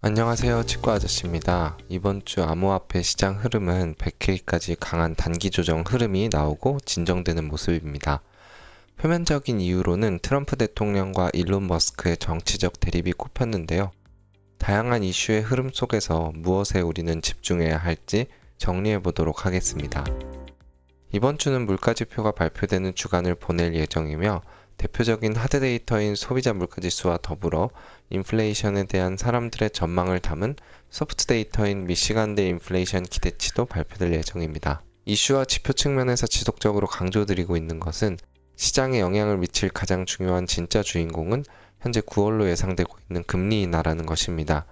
안녕하세요, 치과 아저씨입니다. 이번 주 암호화폐 시장 흐름은 100K까지 강한 단기 조정 흐름이 나오고 진정되는 모습입니다. 표면적인 이유로는 트럼프 대통령과 일론 머스크의 정치적 대립이 꼽혔는데요. 다양한 이슈의 흐름 속에서 무엇에 우리는 집중해야 할지 정리해 보도록 하겠습니다. 이번 주는 물가지표가 발표되는 주간을 보낼 예정이며 대표적인 하드 데이터인 소비자 물가지수와 더불어 인플레이션에 대한 사람들의 전망을 담은 소프트 데이터인 미시간대 인플레이션 기대치도 발표될 예정입니다. 이슈와 지표 측면에서 지속적으로 강조드리고 있는 것은 시장에 영향을 미칠 가장 중요한 진짜 주인공은 현재 9월로 예상되고 있는 금리 인하라는 것입니다.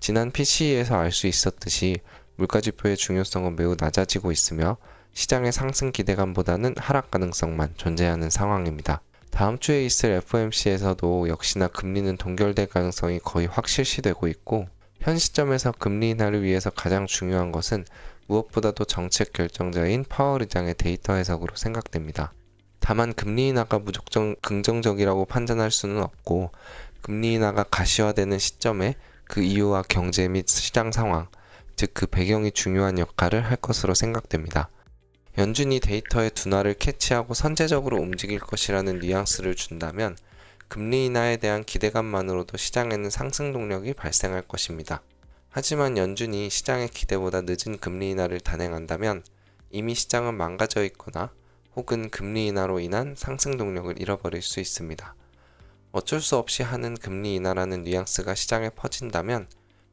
지난 PCE에서 알 수 있었듯이 물가지표의 중요성은 매우 낮아지고 있으며 시장의 상승 기대감보다는 하락 가능성만 존재하는 상황입니다. 다음 주에 있을 FOMC에서도 역시나 금리는 동결될 가능성이 거의 확실시되고 있고, 현 시점에서 금리 인하를 위해서 가장 중요한 것은 무엇보다도 정책 결정자인 파월 의장의 데이터 해석으로 생각됩니다. 다만 금리 인하가 무조건 긍정적이라고 판단할 수는 없고, 금리 인하가 가시화되는 시점에 그 이유와 경제 및 시장 상황, 즉 그 배경이 중요한 역할을 할 것으로 생각됩니다. 연준이 데이터의 둔화를 캐치하고 선제적으로 움직일 것이라는 뉘앙스를 준다면 금리 인하에 대한 기대감만으로도 시장에는 상승 동력이 발생할 것입니다. 하지만 연준이 시장의 기대보다 늦은 금리 인하를 단행한다면 이미 시장은 망가져 있거나 혹은 금리 인하로 인한 상승 동력을 잃어버릴 수 있습니다. 어쩔 수 없이 하는 금리 인하라는 뉘앙스가 시장에 퍼진다면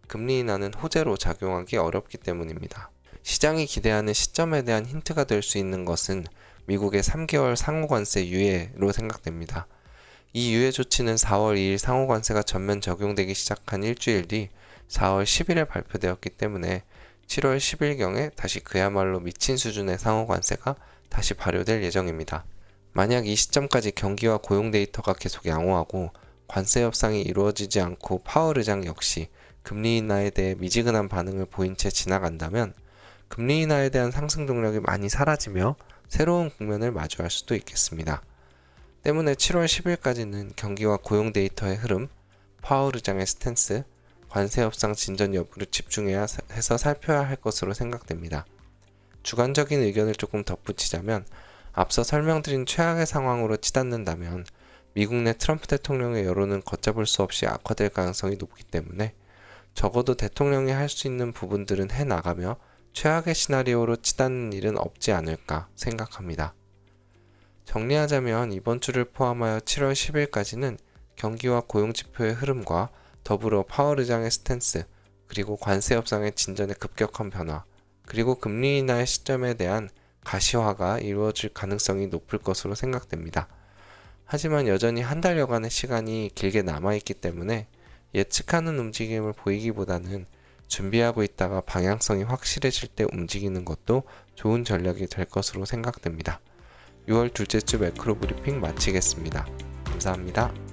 금리 인하는 호재로 작용하기 어렵기 때문입니다. 시장이 기대하는 시점에 대한 힌트가 될 수 있는 것은 미국의 3개월 상호관세 유예로 생각됩니다. 이 유예 조치는 4월 2일 상호관세가 전면 적용되기 시작한 일주일 뒤 4월 10일에 발표되었기 때문에 7월 10일경에 다시 그야말로 미친 수준의 상호관세가 다시 발효될 예정입니다. 만약 이 시점까지 경기와 고용 데이터가 계속 양호하고 관세 협상이 이루어지지 않고 파월 의장 역시 금리 인하에 대해 미지근한 반응을 보인 채 지나간다면 금리 인하에 대한 상승 동력이 많이 사라지며 새로운 국면을 마주할 수도 있겠습니다. 때문에 7월 10일까지는 경기와 고용 데이터의 흐름, 파월 의장의 스탠스, 관세 협상 진전 여부를 집중해야 해서 살펴야 할 것으로 생각됩니다. 주관적인 의견을 조금 덧붙이자면 앞서 설명드린 최악의 상황으로 치닫는다면 미국 내 트럼프 대통령의 여론은 걷잡을 수 없이 악화될 가능성이 높기 때문에 적어도 대통령이 할 수 있는 부분들은 해나가며 최악의 시나리오로 치닫는 일은 없지 않을까 생각합니다. 정리하자면 이번 주를 포함하여 7월 10일까지는 경기와 고용지표의 흐름과 더불어 파월 의장의 스탠스, 그리고 관세 협상의 진전의 급격한 변화, 그리고 금리 인하의 시점에 대한 가시화가 이루어질 가능성이 높을 것으로 생각됩니다. 하지만 여전히 한 달여간의 시간이 길게 남아있기 때문에 예측하는 움직임을 보이기보다는 준비하고 있다가 방향성이 확실해질 때 움직이는 것도 좋은 전략이 될 것으로 생각됩니다. 6월 둘째 주 매크로 브리핑 마치겠습니다. 감사합니다.